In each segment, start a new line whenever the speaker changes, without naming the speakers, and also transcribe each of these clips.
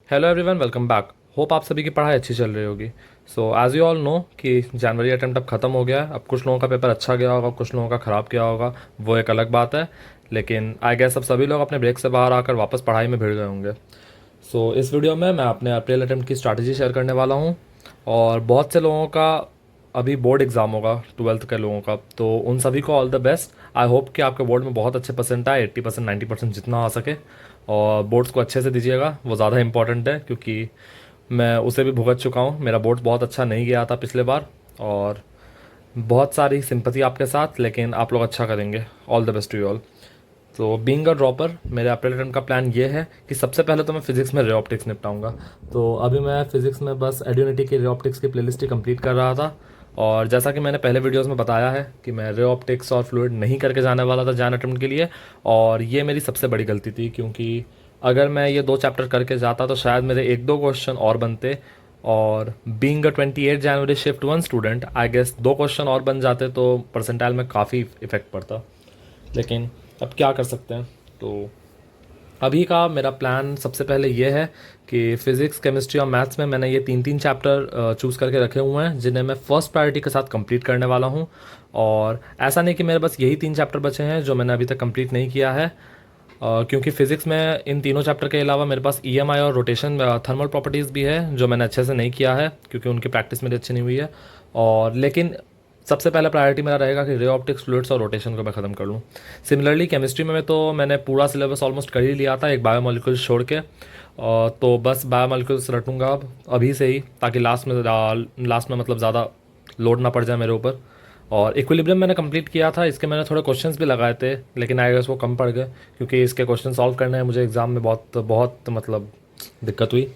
Hello everyone, welcome back. Hope आप सभी की पढ़ाई अच्छी चल रही होगी। So as you all know कि जनवरी अटेम्प्ट अब ख़त्म हो गया है। अब कुछ लोगों का पेपर अच्छा गया होगा, कुछ लोगों का ख़राब गया होगा, वो एक अलग बात है। लेकिन आई गेस अब सभी लोग अपने ब्रेक से बाहर आकर वापस पढ़ाई में भिड़ गए होंगे। सो इस वीडियो में मैं अपने अप्रैल अटेम्प्ट की स्ट्रैटेजी शेयर करने वाला हूँ। और बहुत से लोगों का अभी बोर्ड एग्ज़ाम होगा, ट्वेल्थ के लोगों का, तो उन सभी को all the best. I hope कि आपके बोर्ड में बहुत अच्छे परसेंट आए, 80% 90% जितना आ सके। और बोर्ड्स को अच्छे से दीजिएगा, वो ज़्यादा इंपॉर्टेंट है, क्योंकि मैं उसे भी भुगत चुका हूँ। मेरा बोर्ड बहुत अच्छा नहीं गया था पिछले बार, और बहुत सारी सिंपथी आपके साथ, लेकिन आप लोग अच्छा करेंगे। All the best to you all. तो बीइंग अ ड्रॉपर, मेरे अप्रैल अटेम्प्ट का प्लान ये है कि सबसे पहले तो मैं फिजिक्स में रे ऑप्टिक्स निपटाऊंगा। तो अभी मैं फिजिक्स में बस एड्यूनिटी की रे ऑप्टिक्स की प्लेलिस्ट ही कंप्लीट कर रहा था। और जैसा कि मैंने पहले वीडियोस में बताया है कि मैं रे ऑप्टिक्स और फ्लूइड नहीं करके जाने वाला था जैन अटेम्प्ट के लिए। और ये मेरी सबसे बड़ी गलती थी, क्योंकि अगर मैं ये 2 चैप्टर करके जाता तो शायद मेरे 1-2 क्वेश्चन और बनते। और being a 28 January shift 1 student, I guess 2 question और बन जाते तो परसेंटाइल में काफ़ी इफेक्ट पड़ता। लेकिन अब क्या कर सकते हैं। तो अभी का मेरा प्लान सबसे पहले ये है कि फिज़िक्स, केमिस्ट्री और मैथ्स में मैंने ये 3-3 चैप्टर चूज़ करके रखे हुए हैं, जिन्हें मैं फर्स्ट प्रायोरिटी के साथ कंप्लीट करने वाला हूँ। और ऐसा नहीं कि मेरे बस यही 3 चैप्टर बचे हैं जो मैंने अभी तक कंप्लीट नहीं किया है। क्योंकि फिज़िक्स में इन तीनों चैप्टर के अलावा मेरे पास ईएमआई और रोटेशन थर्मल प्रॉपर्टीज़ भी है, जो मैंने अच्छे से नहीं किया है क्योंकि उनकी प्रैक्टिस मेरी अच्छी नहीं हुई है। और लेकिन सबसे पहला प्रायोरिटी मेरा रहेगा कि रे ऑप्टिक्स, फ्लूइड्स और रोटेशन को मैं ख़त्म कर लूँ। सिमिलरली केमिस्ट्री में तो मैंने पूरा सिलेबस ऑलमोस्ट कर ही लिया था, एक बायोमोलिक्यूल्स छोड़ के। तो बस बायोमोलिक्यूल्स रटूंगा अब अभी से ही, ताकि लास्ट में मतलब ज़्यादा लोड ना पड़ जाए मेरे ऊपर। और इक्विलिब्रियम मैंने कंप्लीट किया था, इसके मैंने थोड़े क्वेश्चंस भी लगाए थे, लेकिन आई गेस वो कम पड़ गए, क्योंकि इसके क्वेश्चन सॉल्व करने हैं मुझे एग्ज़ाम में बहुत बहुत मतलब दिक्कत हुई।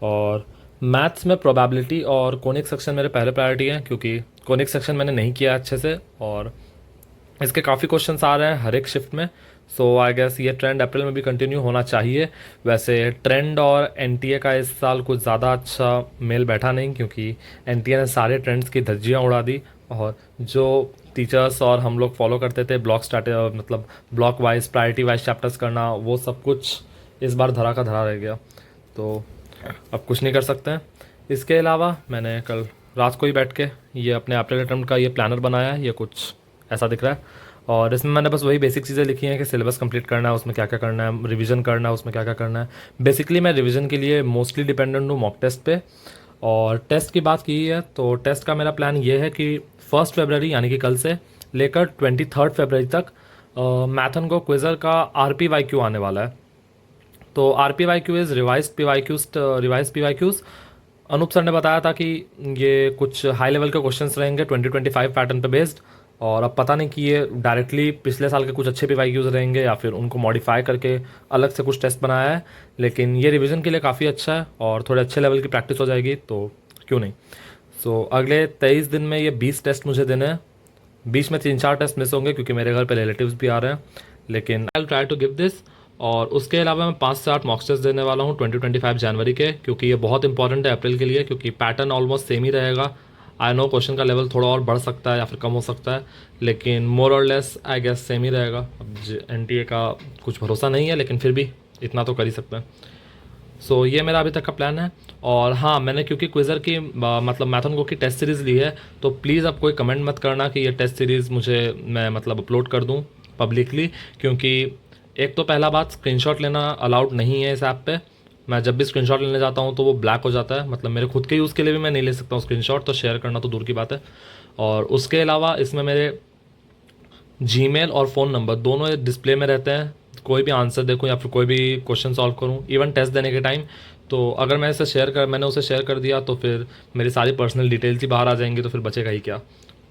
और मैथ्स में प्रोबेबिलिटी और कोनिक सेक्शन मेरे पहले प्रायोरिटी है, क्योंकि कोनिक सेक्शन मैंने नहीं किया अच्छे से, और इसके काफ़ी क्वेश्चंस आ रहे हैं हर एक शिफ्ट में। सो आई गेस ये ट्रेंड अप्रैल में भी कंटिन्यू होना चाहिए। वैसे ट्रेंड और एनटीए का इस साल कुछ ज़्यादा अच्छा मेल बैठा नहीं, क्योंकि एनटीए ने सारे ट्रेंड्स की धज्जियाँ उड़ा दी। और जो टीचर्स और हम लोग फॉलो करते थे ब्लॉक स्टार्ट मतलब block wise priority wise chapters करना, वो सब कुछ इस बार धरा का धरा रह गया। तो अब कुछ नहीं कर सकते हैं। इसके अलावा मैंने कल रात को ही बैठ के ये अपने अप्रैल अटेम्प्ट का ये प्लानर बनाया है, ये कुछ ऐसा दिख रहा है। और इसमें मैंने बस वही बेसिक चीज़ें लिखी हैं कि सिलेबस कंप्लीट करना है, उसमें क्या क्या करना है, रिवीजन करना है, उसमें क्या क्या करना है। बेसिकली मैं रिवीजन के लिए मोस्टली डिपेंडेंट हूँ मॉक टेस्ट पे। और टेस्ट की बात की है तो टेस्ट का मेरा प्लान ये है कि 1 फरवरी यानी कि कल से लेकर 23 फरवरी तक मैथन को क्विज़र का RPYQ आने वाला है। तो RPYQ is revise PYQs। Anoop sir ने बताया था कि ये कुछ हाई लेवल के क्वेश्चंस रहेंगे 2025 पैटर्न पे बेस्ड। और अब पता नहीं कि ये डायरेक्टली पिछले साल के कुछ अच्छे PYQs रहेंगे या फिर उनको मॉडिफाई करके अलग से कुछ टेस्ट बनाया है। लेकिन ये रिवीजन के लिए काफ़ी अच्छा है और थोड़े अच्छे लेवल की प्रैक्टिस हो जाएगी, तो क्यों नहीं। अगले 23 दिन में ये 20 टेस्ट मुझे देने हैं। बीच में 3-4 टेस्ट मिस होंगे क्योंकि मेरे घर पे रिलेटिव्स भी आ रहे हैं, लेकिन I will try to give this. और उसके अलावा मैं 5 से 8 मॉक टेस्ट देने वाला हूँ 2025 जनवरी के, क्योंकि ये बहुत इंपॉर्टेंट है अप्रैल के लिए, क्योंकि पैटर्न ऑलमोस्ट सेम ही रहेगा। आई नो क्वेश्चन का लेवल थोड़ा और बढ़ सकता है या फिर कम हो सकता है, लेकिन मोर और लेस आई गेस सेम ही रहेगा। अब एनटीए का कुछ भरोसा नहीं है, लेकिन फिर भी इतना तो कर ही सकते हैं। ये मेरा अभी तक का प्लान है। और हाँ, मैंने क्योंकि क्विज़र की मतलब मैथन को की टेस्ट सीरीज़ ली है, तो प्लीज़ अब कोई कमेंट मत करना कि ये टेस्ट सीरीज़ मैं मतलब अपलोड कर दूँ पब्लिकली, क्योंकि एक तो पहला बात, स्क्रीनशॉट लेना अलाउड नहीं है इस ऐप पे। मैं जब भी स्क्रीनशॉट लेने जाता हूँ तो वो ब्लैक हो जाता है, मतलब मेरे खुद के यूज़ के लिए भी मैं नहीं ले सकता हूँ स्क्रीनशॉट, तो शेयर करना तो दूर की बात है। और उसके अलावा इसमें मेरे जीमेल और फ़ोन नंबर दोनों डिस्प्ले में रहते हैं। कोई भी आंसर देखूँ या फिर कोई भी क्वेश्चन सॉल्व करूँ, इवन टेस्ट देने के टाइम, तो अगर मैंने उसे शेयर कर दिया तो फिर मेरी सारी पर्सनल डिटेल्स ही बाहर आ जाएंगी, तो फिर बचेगा ही क्या।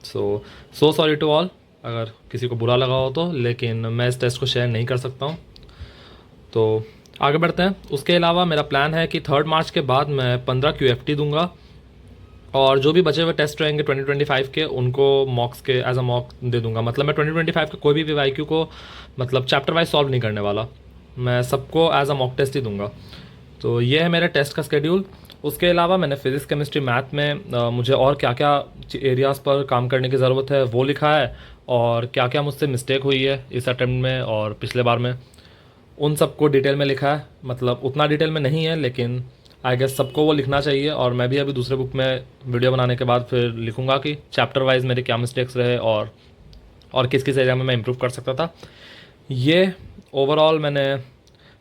सो सॉरी टू ऑल अगर किसी को बुरा लगा हो तो, लेकिन मैं इस टेस्ट को शेयर नहीं कर सकता हूँ। तो आगे बढ़ते हैं। उसके अलावा मेरा प्लान है कि 3 मार्च के बाद मैं 15 QFT दूंगा, और जो भी बचे हुए टेस्ट रहेंगे 2025 के, उनको मॉक्स के एज अ मॉक दे दूंगा। मतलब मैं 2025 के कोई भी PYQ को मतलब चैप्टर वाइज सॉल्व नहीं करने वाला, मैं सबको एज अ मॉक टेस्ट ही दूंगा। तो ये है मेरे टेस्ट का स्केड्यूल। उसके अलावा मैंने फिजिक्स, केमिस्ट्री, मैथ में मुझे और क्या क्या एरियाज़ पर काम करने की ज़रूरत है वो लिखा है, और क्या क्या मुझसे मिस्टेक हुई है इस अटेम्प्ट में और पिछले बार में। उन सबको डिटेल में लिखा है, मतलब उतना डिटेल में नहीं है लेकिन आई गेस सबको वो लिखना चाहिए। और मैं भी अभी दूसरे बुक में वीडियो बनाने के बाद फिर लिखूंगा कि चैप्टर वाइज मेरे क्या मिस्टेक्स रहे और किस किस एरिया में मैं इम्प्रूव कर सकता था। ये ओवरऑल मैंने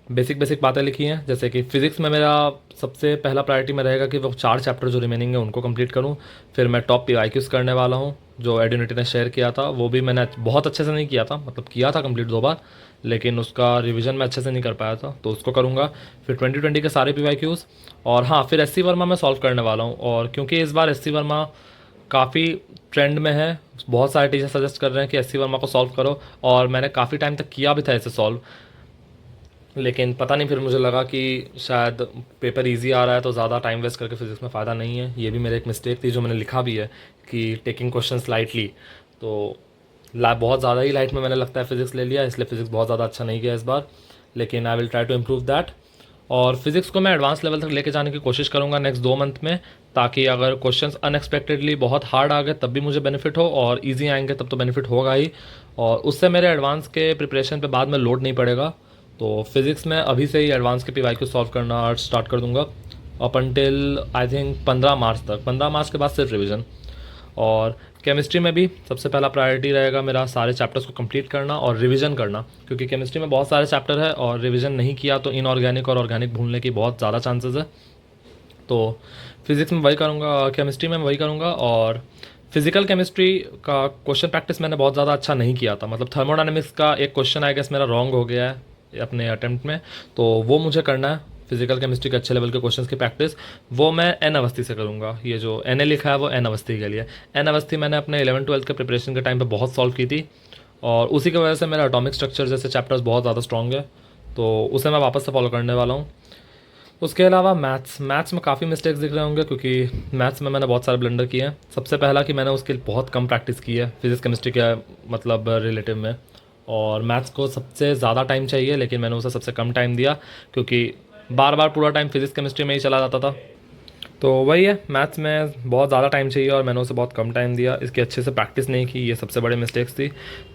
बेसिक बेसिक बातें लिखी हैं, जैसे कि फ़िज़िक्स में मेरा सबसे पहला प्रायोरिटी में रहेगा कि वो 4 चैप्टर जो रिमेनिंग है उनको कंप्लीट करूँ। फिर मैं टॉप पीवाईक्यूज़ करने वाला हूँ जो एड्यूनिटी ने शेयर किया था, वो भी मैंने बहुत अच्छे से नहीं किया था, मतलब किया था कंप्लीट 2 बार, लेकिन उसका रिवीजन मैं अच्छे से नहीं कर पाया था, तो उसको करूँगा। फिर 2020 के सारे पीवाईक्यूज़, और हाँ फिर एस सी वर्मा मैं सॉल्व करने वाला हूँ। और क्योंकि इस बार एस सी वर्मा काफ़ी ट्रेंड में है, बहुत सारे टीचर सजेस्ट कर रहे हैं कि एस सी वर्मा को सॉल्व करो, और मैंने काफ़ी टाइम तक किया भी था इसे सॉल्व, लेकिन पता नहीं फिर मुझे लगा कि शायद पेपर इजी आ रहा है तो ज़्यादा टाइम वेस्ट करके फिजिक्स में फ़ायदा नहीं है। ये भी मेरे एक मिस्टेक थी जो मैंने लिखा भी है कि टेकिंग क्वेश्चंस लाइटली, तो बहुत ज़्यादा ही लाइट में मैंने लगता है फिजिक्स ले लिया, इसलिए फिजिक्स बहुत ज़्यादा अच्छा नहीं किया इस बार, लेकिन I will try to improve that. और फिजिक्स को मैं एडवांस लेवल तक लेके जाने की कोशिश करूँगा नेक्स्ट 2 मंथ में, ताकि अगर क्वेश्चंस अनएक्सपेक्टेडली बहुत हार्ड आ गए तब भी मुझे बेनिफिट हो, और ईजी आएंगे तब तो बेनिफिट होगा ही, और उससे मेरे एडवांस के प्रिपरेशन पे बाद में लोड नहीं पड़ेगा। तो फिज़िक्स में अभी से ही एडवांस के पीवाई को सॉल्व करना स्टार्ट कर दूंगा अप अंटिल आई थिंक 15 मार्च तक। 15 मार्च के बाद सिर्फ रिवीजन। और केमिस्ट्री में भी सबसे पहला प्रायोरिटी रहेगा मेरा सारे चैप्टर्स को कंप्लीट करना और रिवीजन करना, क्योंकि केमिस्ट्री में बहुत सारे चैप्टर है और रिवीजन नहीं किया तो इनऑर्गेनिक और ऑर्गेनिक भूलने की बहुत ज़्यादा चांसेस है। तो फिज़िक्स में वही करूँगा, केमिस्ट्री में वही करूँगा। और फिजिकल केमिस्ट्री का क्वेश्चन प्रैक्टिस मैंने बहुत ज़्यादा अच्छा नहीं किया था, मतलब थर्मोडायनेमिक्स का एक क्वेश्चन आई गेस मेरा रॉन्ग हो गया है अपने अटेम्प्ट में, तो वो मुझे करना है। फिजिकल केमिस्ट्री के अच्छे लेवल के क्वेश्चंस की प्रैक्टिस वो मैं एन अवस्थी से करूँगा। ये जो एन ए लिखा है वो एन अवस्थी के लिए। एन अवस्थी मैंने अपने 11-12 के प्रिपरेशन के टाइम पे बहुत सॉल्व की थी, और उसी की वजह से मेरा एटॉमिक स्ट्रक्चर जैसे चैप्टर्स बहुत ज़्यादा स्ट्रॉन्ग है, तो उसे मैं वापस से फॉलो करने वाला हूँ। उसके अलावा मैथ्स में काफ़ी मिस्टेक्स दिख रहे होंगे, क्योंकि मैथ्स में मैंने बहुत सारे ब्लंडर किए हैं। सबसे पहला कि मैंने उसकी बहुत कम प्रैक्टिस की है फिजिक्स केमिस्ट्री के मतलब रिलेटिव में, और मैथ्स को सबसे ज़्यादा टाइम चाहिए लेकिन मैंने उसे सबसे कम टाइम दिया, क्योंकि बार बार पूरा टाइम फिजिक्स केमिस्ट्री में ही चला जाता था। तो वही है, मैथ्स में बहुत ज़्यादा टाइम चाहिए और मैंने उसे बहुत कम टाइम दिया, इसकी अच्छे से प्रैक्टिस नहीं की, ये सबसे बड़ी मिस्टेक्स थी।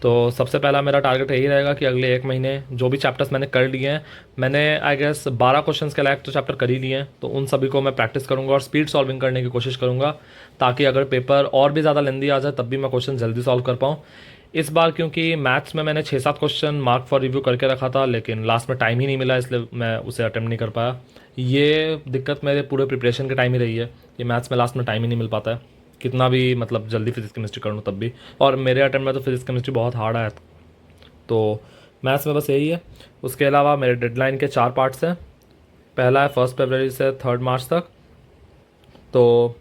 तो सबसे पहला मेरा टारगेट यही रहेगा कि अगले 1 महीने जो भी चैप्टर्स मैंने कर लिए हैं, मैंने आई गेस 12 क्वेश्चंस के लायक तो चैप्टर कर ही लिए हैं, तो उन सभी को मैं प्रैक्टिस करूँगा और स्पीड सॉल्विंग करने की कोशिश करूँगा, ताकि अगर पेपर और भी ज़्यादा लेंदी आ जाए तब भी मैं क्वेश्चन जल्दी सॉल्व कर पाऊँ। इस बार क्योंकि मैथ्स में मैंने 6-7 क्वेश्चन मार्क फॉर रिव्यू करके रखा था, लेकिन लास्ट में टाइम ही नहीं मिला, इसलिए मैं उसे अटेम्प्ट नहीं कर पाया। ये दिक्कत मेरे पूरे प्रिपरेशन के टाइम ही रही है कि मैथ्स में लास्ट में टाइम ही नहीं मिल पाता है, कितना भी मतलब जल्दी फिजिक्स केमिस्ट्री कर लूँ तब भी। और मेरे अटेम्प्ट में तो फिजिक्स केमिस्ट्री बहुत हार्ड आया था, तो मैथ्स में बस यही है। उसके अलावा मेरे डेडलाइन के 4 पार्ट्स हैं। पहला है 1 फरवरी से 3 मार्च तक, तो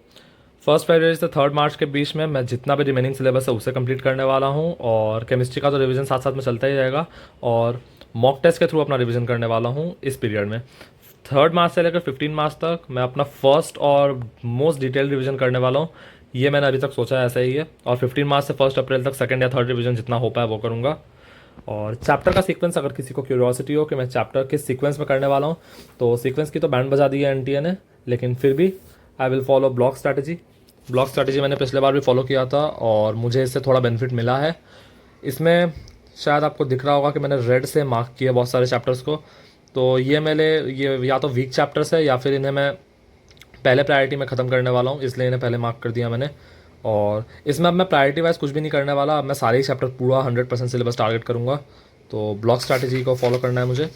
1 फरवरी से 3 मार्च के बीच में मैं जितना भी रिमेनिंग सिलेबस है उसे कंप्लीट करने वाला हूँ, और केमिस्ट्री का तो रिवीजन साथ साथ में चलता ही रहेगा, और मॉक टेस्ट के थ्रू अपना रिवीजन करने वाला हूँ इस पीरियड में। 3 मार्च से लेकर 15 मार्च तक मैं अपना फर्स्ट और मोस्ट डिटेल रिवीजन करने वाला हूँ, ये मैंने अभी तक सोचा है ऐसा ही है। और 15 मार्च से 1 अप्रैल तक सेकंड या थर्ड रिवीजन जितना हो पाए वो करूँगा। और चैप्टर का सीक्वेंस, अगर किसी को क्यूरियोसिटी हो कि मैं चैप्टर किस सीक्वेंस में करने वाला हूँ, तो सीक्वेंस की तो बैंड बजा दी है एनटीए ने, लेकिन फिर भी I will follow block strategy. Block strategy मैंने पिछले बार भी फॉलो किया था और मुझे इससे थोड़ा बेनिफिट मिला है। इसमें शायद आपको दिख रहा होगा कि मैंने रेड से मार्क किया बहुत सारे चैप्टर्स को, तो ये या तो वीक चैप्टर्स है या फिर इन्हें मैं पहले प्रायोरिटी में ख़त्म करने वाला हूँ, इसलिए इन्हें पहले मार्क कर दिया मैंने। और इसमें अब मैं प्रायोरिटी वाइज कुछ भी नहीं करने वाला, अब मैं सारे ही चैप्टर पूरा 100% सिलेबस टारगेट करूँगा, तो ब्लॉक स्ट्रैटेजी को फॉलो करना है मुझे।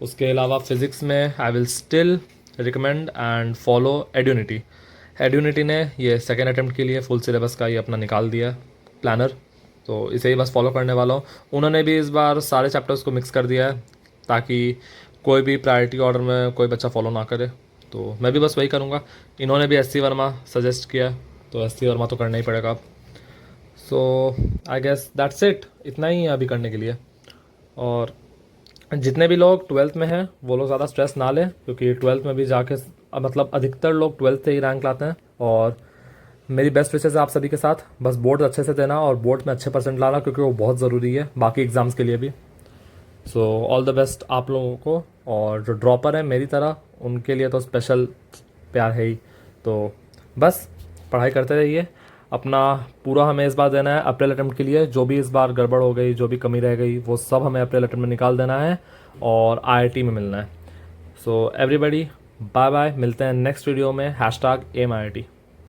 उसके अलावा फ़िज़िक्स में I will still recommend and follow Edunity. Edunity ने ये सेकेंड अटेम्प्ट के लिए फुल सिलेबस का ये अपना निकाल दिया प्लानर, तो इसे ही बस फॉलो करने वाला हूँ। उन्होंने भी इस बार सारे चैप्टर्स को मिक्स कर दिया है ताकि कोई भी प्रायोरिटी ऑर्डर में कोई बच्चा फॉलो ना करे, तो मैं भी बस वही करूँगा। इन्होंने भी एस सी वर्मा सजेस्ट किया, तो एस सी वर्मा तो करना ही पड़ेगा अब। सो आई गेस दैट्स इट, इतना ही है अभी करने के लिए। और जितने भी लोग 12th में हैं वो लोग ज़्यादा स्ट्रेस ना लें, क्योंकि 12th में भी जाके मतलब अधिकतर लोग 12th से ही रैंक लाते हैं। और मेरी बेस्ट विशेज़ है आप सभी के साथ, बस बोर्ड अच्छे से देना और बोर्ड में अच्छे परसेंट लाना, क्योंकि वो बहुत ज़रूरी है बाकी एग्ज़ाम्स के लिए भी। सो ऑल द बेस्ट आप लोगों को, और जो ड्रॉपर है मेरी तरह उनके लिए तो स्पेशल प्यार है ही। तो बस पढ़ाई करते रहिए, अपना पूरा हमें इस बार देना है अप्रैल अटेम्प्ट के लिए। जो भी इस बार गड़बड़ हो गई, जो भी कमी रह गई, वो सब हमें अप्रैल अटेम्प्ट में निकाल देना है और IIT में मिलना है। सो एवरीबडी बाय बाय, मिलते हैं नेक्स्ट वीडियो में। #AimIIT।